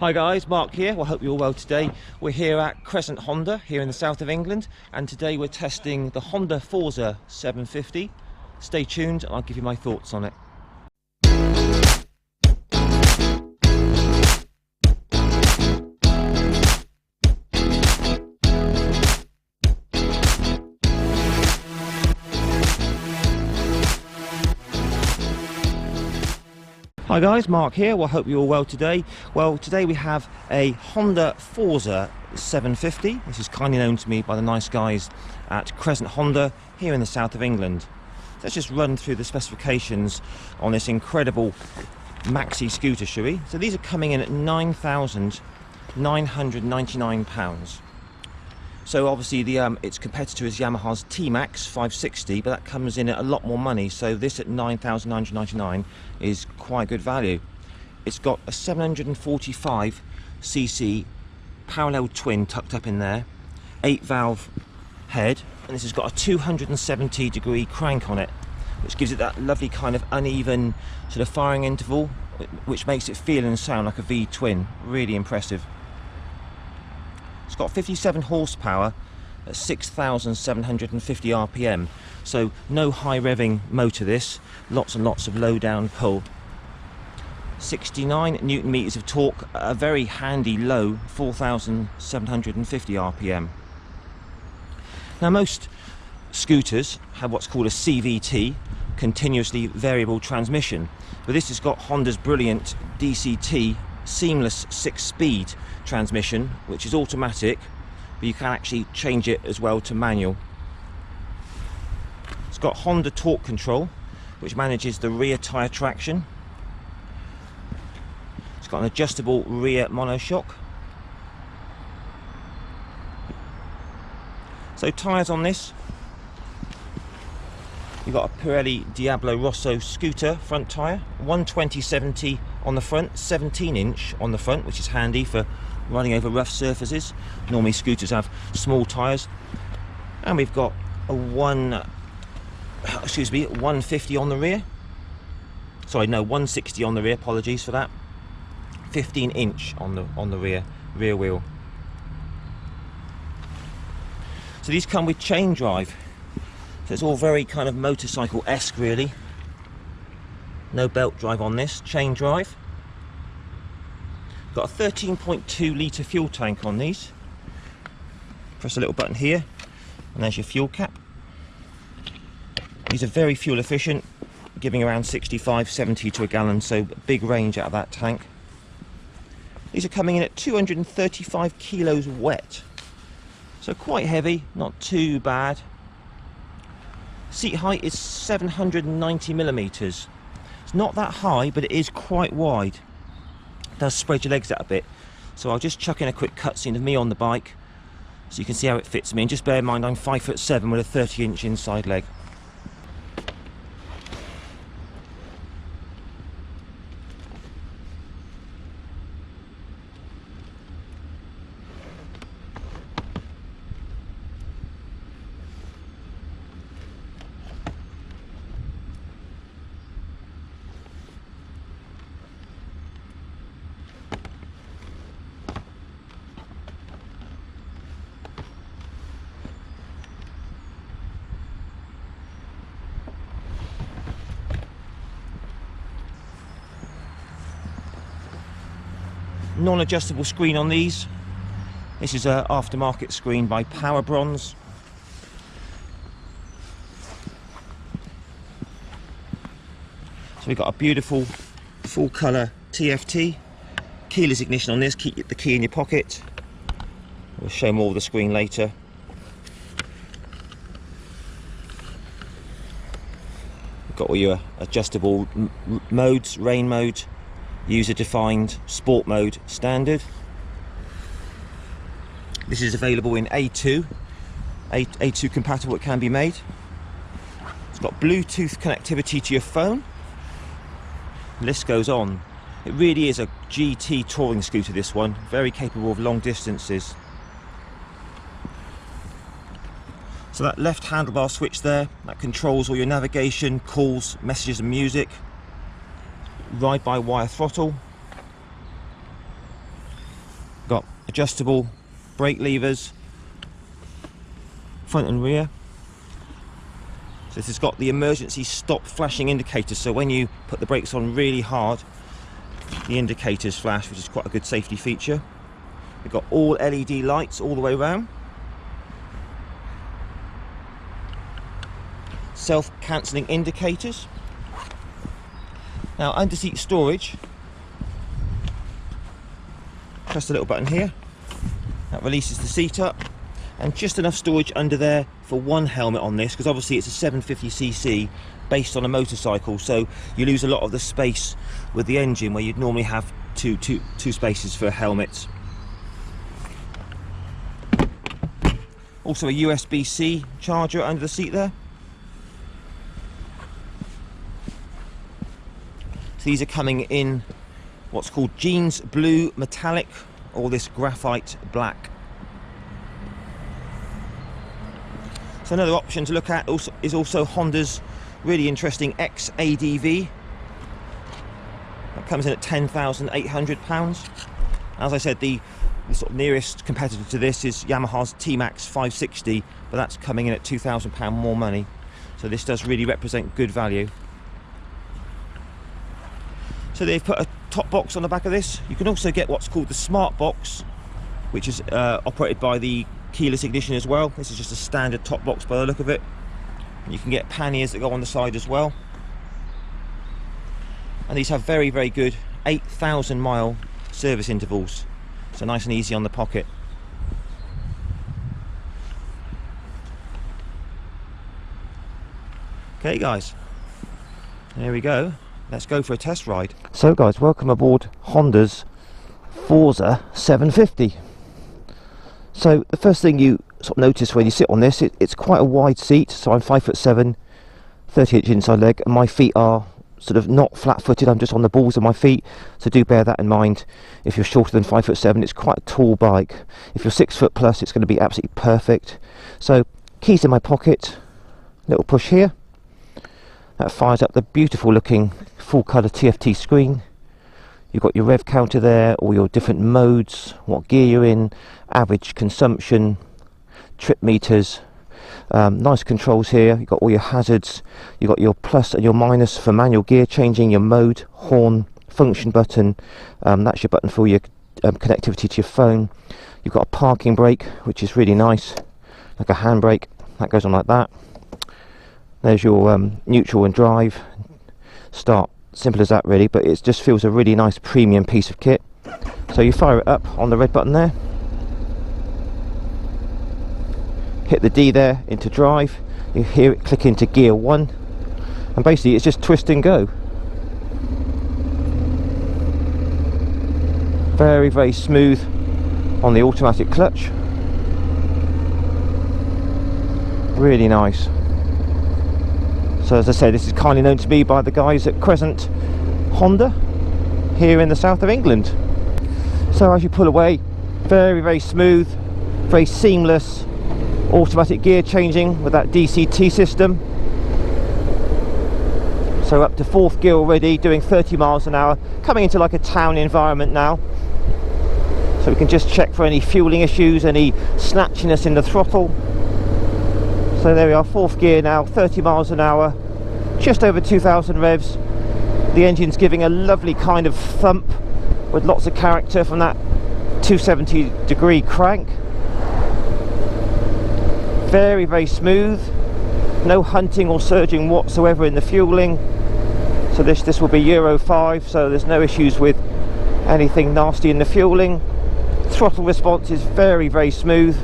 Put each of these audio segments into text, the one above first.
Hi guys, Mark here. Well, I hope you're all well today. We're here at Crescent Honda here in the south of England, and today we're testing the Honda Forza 750. Stay tuned and I'll give you my thoughts on it. Hi guys, Mark here. Well, I hope you're all well today. Well, today we have a Honda Forza 750. This is kindly known to me by the nice guys at Crescent Honda here in the south of England. Let's just run through the specifications on this incredible maxi scooter, shall we? So these are coming in at £9,999. So obviously its competitor is Yamaha's T-Max 560, but that comes in at a lot more money. So this at £9,999 is quite good value. It's got a 745cc parallel twin tucked up in there, 8-valve head, and this has got a 270-degree crank on it, which gives it that lovely kind of uneven sort of firing interval, which makes it feel and sound like a V-twin. Really impressive. It's got 57 horsepower at 6,750 RPM, so no high revving motor this, lots and lots of low down pull. 69 newton meters of torque at a very handy low 4,750 RPM. Now most scooters have what's called a CVT, continuously variable transmission, but this has got Honda's brilliant DCT seamless 6-speed transmission, which is automatic, but you can actually change it as well to manual. It's got Honda torque control, which manages the rear tyre traction. It's got an adjustable rear monoshock. So tyres on this, you've got a Pirelli Diablo Rosso scooter front tyre, 120/70 on the front, 17-inch on the front, which is handy for running over rough surfaces. Normally scooters have small tyres. And we've got a 150 on the rear. Sorry, no, 160 on the rear, apologies for that. 15-inch on the rear wheel. So these come with chain drive. So it's all very kind of motorcycle-esque really. No belt drive on this, chain drive. Got a 13.2 litre fuel tank on these. Press a little button here and there's your fuel cap. These are very fuel efficient, giving around 65-70 to a gallon, so big range out of that tank. These are coming in at 235 kilos wet, so quite heavy, not too bad. Seat height is 790 millimeters. It's not that high, but it is quite wide. It does spread your legs out a bit. So I'll just chuck in a quick cutscene of me on the bike so you can see how it fits me. And just bear in mind I'm 5'7" with a 30-inch inside leg. Non-adjustable screen on these. This is an aftermarket screen by Power Bronze. So we've got a beautiful full colour TFT. Keyless ignition on this, keep the key in your pocket. We'll show more of the screen later. We've got all your adjustable modes, rain mode, user defined, sport mode, standard. This is available in A2 compatible, it can be made. It's got Bluetooth connectivity to your phone. The list goes on. It really is a GT touring scooter, this one, very capable of long distances. So that left handlebar switch there, that controls all your navigation, calls, messages and music. Ride-by-wire throttle. Got adjustable brake levers, front and rear. So this has got the emergency stop flashing indicators, so when you put the brakes on really hard, the indicators flash, which is quite a good safety feature. We've got all LED lights all the way around. Self-cancelling indicators. Now, under seat storage, press the little button here, that releases the seat up, and just enough storage under there for one helmet on this, because obviously it's a 750cc based on a motorcycle, so you lose a lot of the space with the engine where you'd normally have two spaces for helmets. Also a USB-C charger under the seat there. So these are coming in what's called jeans blue metallic, or this graphite black. So another option to look at is also Honda's really interesting XADV. That comes in at £10,800. As I said, the sort of nearest competitor to this is Yamaha's T-Max 560, but that's coming in at £2,000 more money. So this does really represent good value. So they've put a top box on the back of this. You can also get what's called the smart box, which is operated by the keyless ignition as well. This is just a standard top box by the look of it. You can get panniers that go on the side as well. And these have very, very good 8,000 mile service intervals. So nice and easy on the pocket. Okay guys, there we go. Let's go for a test ride. So guys, welcome aboard Honda's Forza 750. So the first thing you sort of notice when you sit on this, it's quite a wide seat. So I'm 5'7", 30-inch inside leg, and my feet are sort of not flat-footed. I'm just on the balls of my feet. So do bear that in mind. If you're shorter than 5'7", it's quite a tall bike. If you're 6 foot plus, it's going to be absolutely perfect. So keys in my pocket, little push here. That fires up the beautiful looking full colour TFT screen. You've got your rev counter there, all your different modes, what gear you're in, average consumption, trip meters, nice controls here. You've got all your hazards, you've got your plus and your minus for manual gear changing, your mode, horn, function button, that's your button for your connectivity to your phone. You've got a parking brake, which is really nice, like a handbrake, that goes on like that. There's your neutral and drive, start, simple as that really, but it just feels a really nice premium piece of kit. So you fire it up on the red button there, hit the D there into drive, you hear it click into gear 1, and basically it's just twist and go. Very, very smooth on the automatic clutch, really nice. So as I said, this is kindly known to me by the guys at Crescent Honda here in the south of England. So as you pull away, very, very smooth, very seamless automatic gear changing with that DCT system. So up to 4th gear already, doing 30 miles an hour, coming into like a town environment now. So we can just check for any fueling issues, any snatchiness in the throttle. So there we are, 4th gear now, 30 miles an hour, just over 2,000 revs. The engine's giving a lovely kind of thump with lots of character from that 270-degree crank. Very, very smooth, no hunting or surging whatsoever in the fueling. So this will be Euro 5, so there's no issues with anything nasty in the fueling. Throttle response is very, very smooth.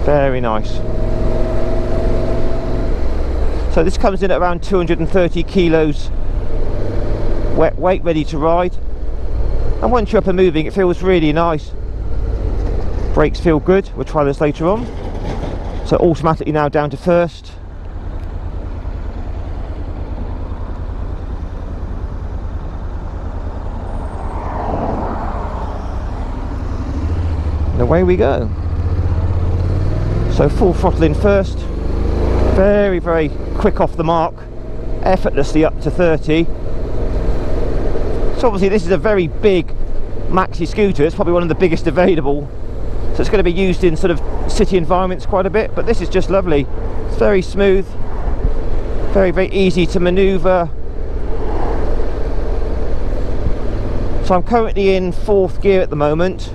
Very nice. So this comes in at around 230 kilos wet weight, ready to ride. And once you're up and moving, it feels really nice. Brakes feel good. We'll try this later on. So automatically now down to 1st. And away we go. So full throttle in 1st, very, very quick off the mark, effortlessly up to 30. So obviously this is a very big maxi scooter. It's probably one of the biggest available, so it's going to be used in sort of city environments quite a bit, but this is just lovely. It's very smooth, very, very easy to maneuver. So I'm currently in 4th gear at the moment.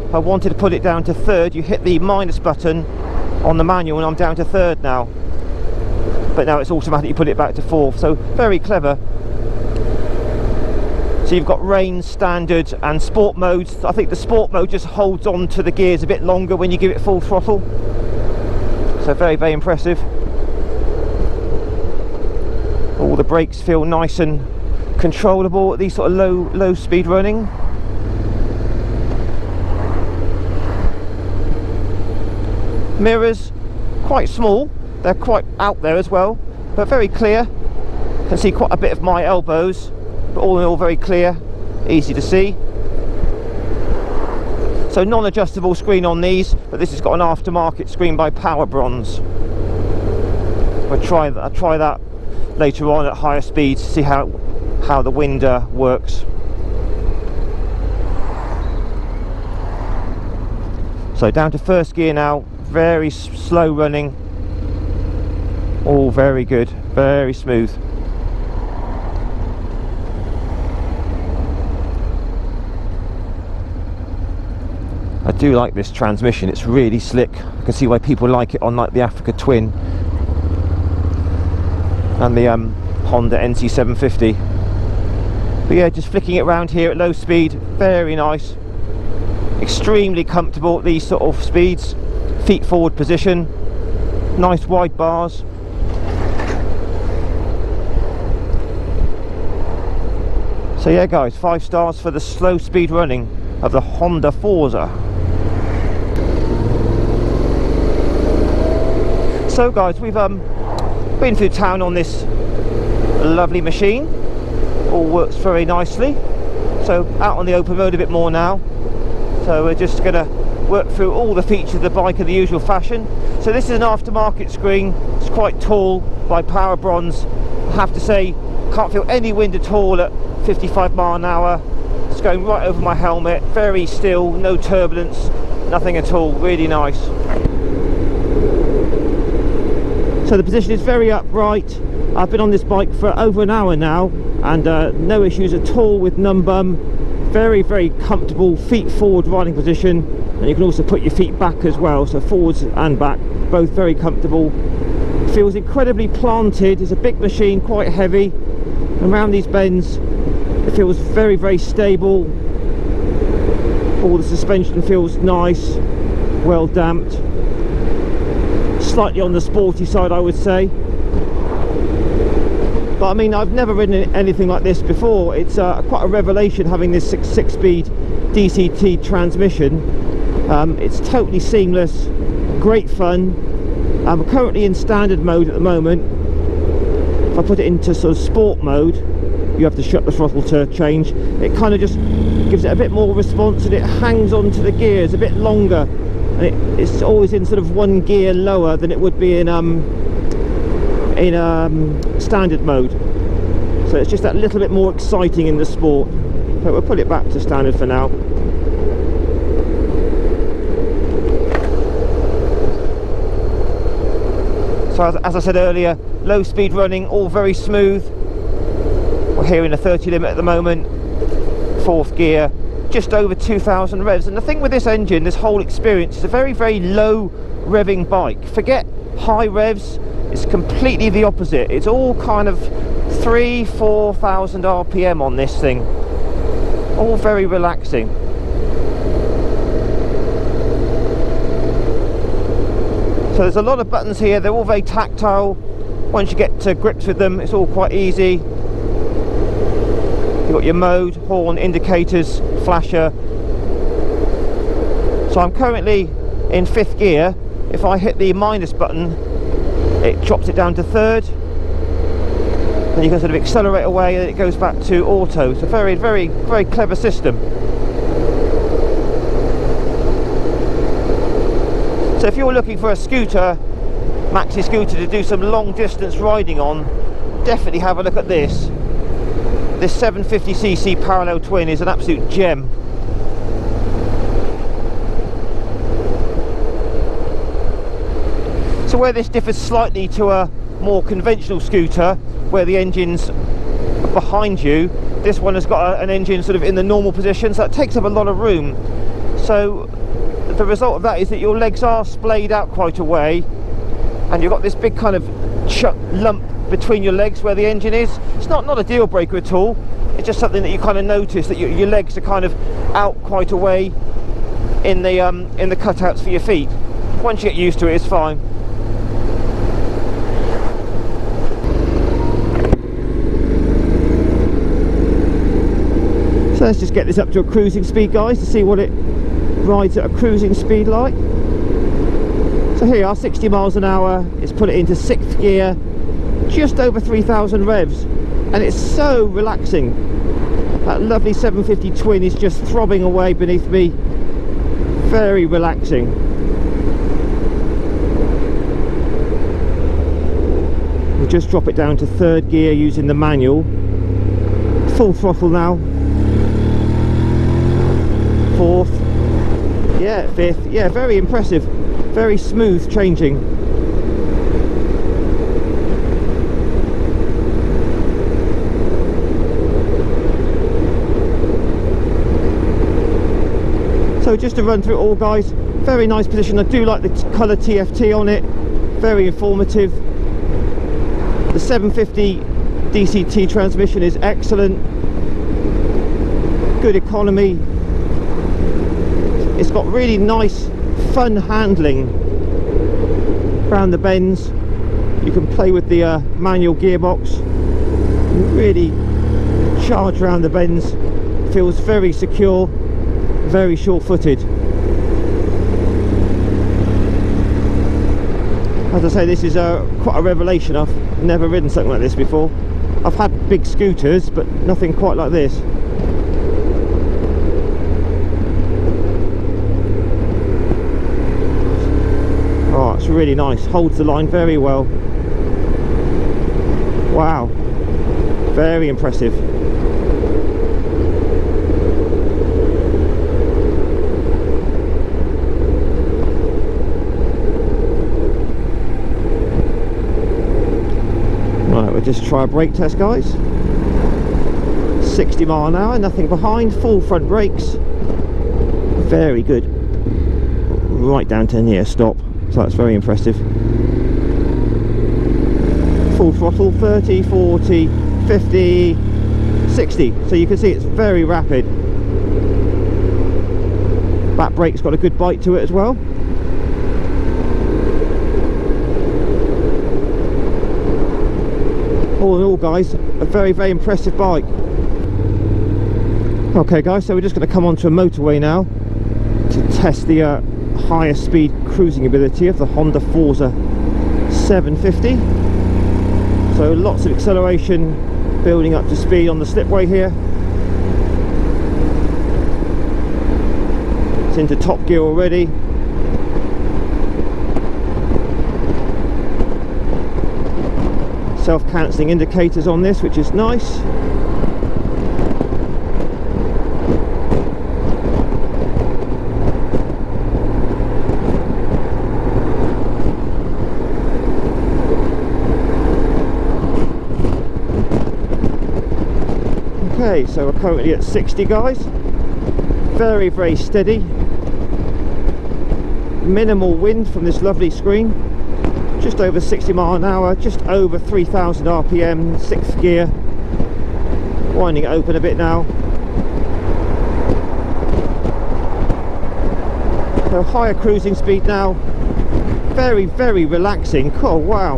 If I wanted to put it down to 3rd, you hit the minus button on the manual and I'm down to 3rd now. But now it's automatically put it back to 4th, so very clever. So you've got range, standard and sport modes. I think the sport mode just holds on to the gears a bit longer when you give it full throttle. So very, very impressive. All the brakes feel nice and controllable at these sort of low speed running. Mirrors, quite small, they're quite out there as well, but very clear. Can see quite a bit of my elbows, but all in all very clear, easy to see. So non-adjustable screen on these, but this has got an aftermarket screen by Power Bronze. I'll try that later on at higher speeds to see how the wind works. So down to 1st gear now, very slow running, all very good, very smooth. I do like this transmission, it's really slick. I can see why people like it on like the Africa Twin and the Honda NC750. But yeah, just flicking it around here at low speed, very nice. Extremely comfortable at these sort of speeds. Feet forward position, nice wide bars. So yeah guys, 5 stars for the slow speed running of the Honda Forza. So guys, we've been through town on this lovely machine. All works very nicely. So out on the open road a bit more now. So we're just going to work through all the features of the bike in the usual fashion. So this is an aftermarket screen. It's quite tall by Power Bronze. I have to say, can't feel any wind at all at 55 miles an hour. It's going right over my helmet, very still, no turbulence, nothing at all, really nice. So the position is very upright. I've been on this bike for over an hour now and no issues at all with num bum. Very, very comfortable feet forward riding position, and you can also put your feet back as well, so forwards and back, both very comfortable. Feels incredibly planted. It's a big machine, quite heavy, and around these bends it feels very, very stable. All the suspension feels nice, well damped, slightly on the sporty side I would say. But I mean, I've never ridden anything like this before. It's quite a revelation having this six-speed DCT transmission. It's totally seamless, great fun. I'm currently in standard mode at the moment. If I put it into sort of sport mode, you have to shut the throttle to change. It kind of just gives it a bit more response, and it hangs onto the gears a bit longer. And it's always in sort of 1 gear lower than it would be in standard mode, so it's just that little bit more exciting in the sport. So we'll put it back to standard for now. So as I said earlier, low speed running, all very smooth. We're here in a 30 limit at the moment, 4th gear, just over 2,000 revs. And the thing with this engine, this whole experience, is a very, very low revving bike. Forget high revs. It's completely the opposite. It's all kind of 3,000–4,000 RPM on this thing. All very relaxing. So there's a lot of buttons here. They're all very tactile. Once you get to grips with them, it's all quite easy. You've got your mode, horn, indicators, flasher. So I'm currently in 5th gear. If I hit the minus button, it drops it down to 3rd, then you can sort of accelerate away and it goes back to auto. It's a very, very, very clever system. So if you're looking for a scooter, maxi scooter, to do some long distance riding on, definitely have a look at this. This 750cc parallel twin is an absolute gem. So where this differs slightly to a more conventional scooter, where the engine's behind you, this one has got an engine sort of in the normal position, so that takes up a lot of room. So the result of that is that your legs are splayed out quite a way, and you've got this big kind of lump between your legs where the engine is. It's not a deal breaker at all. It's just something that you kind of notice, that your legs are kind of out quite a way in the cutouts for your feet. Once you get used to it, it's fine. So let's just get this up to a cruising speed, guys, to see what it rides at a cruising speed like. So here you are, 60 miles an hour. It's put it into 6th gear, just over 3,000 revs, and it's so relaxing. That lovely 750 twin is just throbbing away beneath me. Very relaxing. We'll just drop it down to 3rd gear using the manual. Full throttle now. 4th, yeah, 5th, yeah, very impressive, very smooth changing. So just to run through it all, guys, very nice position. I do like the colour TFT on it, very informative. The 750 DCT transmission is excellent, good economy. It's got really nice, fun handling around the bends. You can play with the manual gearbox, really charge around the bends. Feels very secure, very short-footed. As I say, this is quite a revelation. I've never ridden something like this before. I've had big scooters, but nothing quite like this. It's really nice, holds the line very well. Wow, very impressive. Right, we'll just try a brake test, guys. 60 mile an hour, nothing behind, full front brakes, very good, right down to near stop. So that's very impressive. Full throttle, 30, 40, 50, 60. So you can see it's very rapid. Back brake's got a good bite to it as well. All in all, guys, a very, very impressive bike. Okay, guys, so we're just going to come onto a motorway now to test the higher speed cruising ability of the Honda Forza 750. So lots of acceleration, building up to speed on the slipway here. It's into top gear already. Self-cancelling indicators on this, which is nice. Okay, so we're currently at 60, guys. Very, very steady. Minimal wind from this lovely screen. Just over 60 mile an hour, just over 3,000 RPM, 6th gear. Winding it open a bit now. So higher cruising speed now. Very, very relaxing. Oh, wow.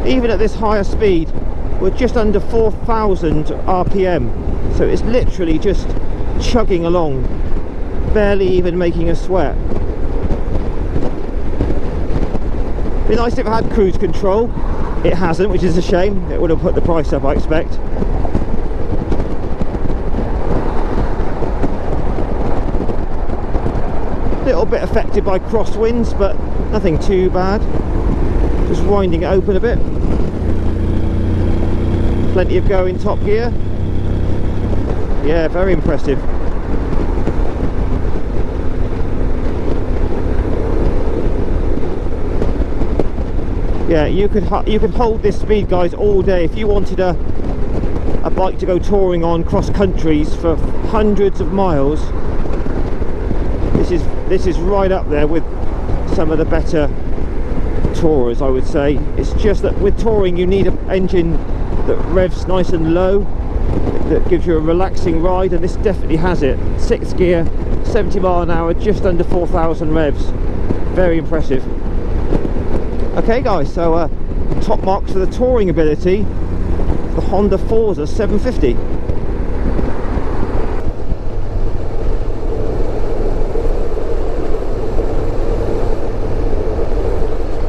Even at this higher speed, we're just under 4,000 RPM, so it's literally just chugging along, barely even making a sweat. Be nice if it had cruise control. It hasn't, which is a shame. It would have put the price up, I expect. A little bit affected by crosswinds, but nothing too bad. Just winding it open a bit. Plenty of go in top gear. Yeah, very impressive. Yeah, you could hold this speed, guys, all day. If you wanted a bike to go touring on cross countries for hundreds of miles, this is right up there with some of the better tourers, I would say. It's just that with touring you need an engine that revs nice and low, that gives you a relaxing ride, and this definitely has it. 6th gear, 70 mile an hour, just under 4,000 revs. Very impressive. Okay guys, so top marks for the touring ability, the Honda Forza 750.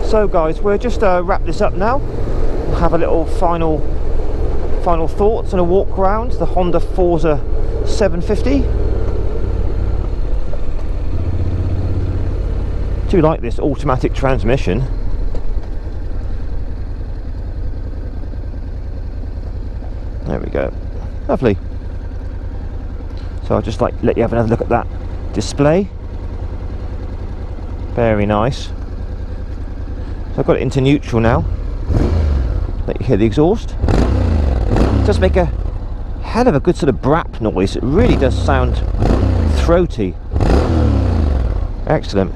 So guys, we'll just wrap this up now, have a little final thoughts and a walk around the Honda Forza 750. Do like this automatic transmission. There we go, lovely. So I'll just let you have another look at that display. Very nice. So I've got it into neutral now. Let you hear the exhaust. It does make a hell of a good sort of brap noise. It really does sound throaty. Excellent.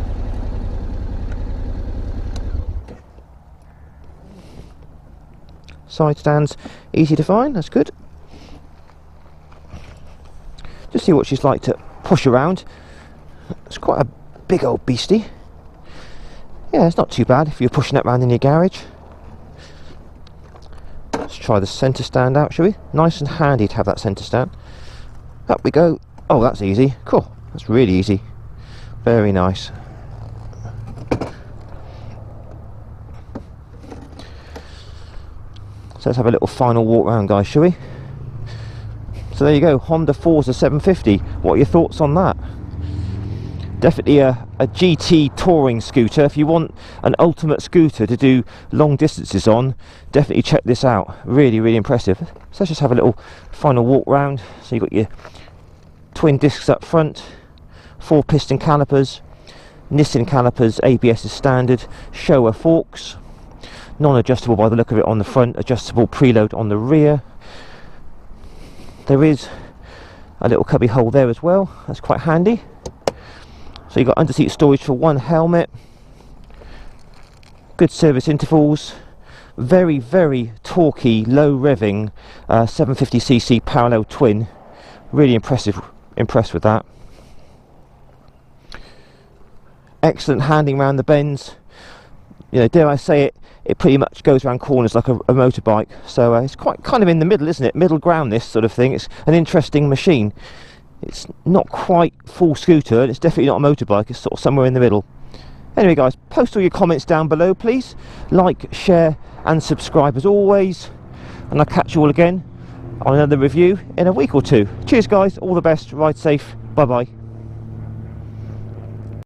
Side stands easy to find, that's good. Just see what she's like to push around. It's quite a big old beastie. Yeah, it's not too bad if you're pushing it around in your garage. Let's try the centre stand out, shall we? Nice and handy to have that centre stand. Up we go. Oh, that's easy. Cool, that's really easy. Very nice. So let's have a little final walk around, guys, shall we? So there you go, Honda Forza 750. What are your thoughts on that? Definitely a GT touring scooter. If you want an ultimate scooter to do long distances on, definitely check this out. Really, really impressive. So let's just have a little final walk round. So you've got your twin discs up front, 4 piston calipers, Nissan calipers, ABS is standard, Showa forks, non-adjustable by the look of it on the front, adjustable preload on the rear. There is a little cubby hole there as well, that's quite handy. So you've got under-seat storage for 1 helmet, good service intervals, very, very torquey, low revving 750cc parallel twin. Really impressed with that. Excellent handling around the bends. You know, dare I say it, it pretty much goes around corners like a motorbike. So it's quite kind of in the middle, isn't it? Middle ground, this sort of thing. It's an interesting machine. It's not quite full scooter, and it's definitely not a motorbike. It's sort of somewhere in the middle. Anyway guys, post all your comments down below please. Like, share and subscribe as always. And I'll catch you all again on another review in a week or two. Cheers guys, all the best, ride safe, bye bye.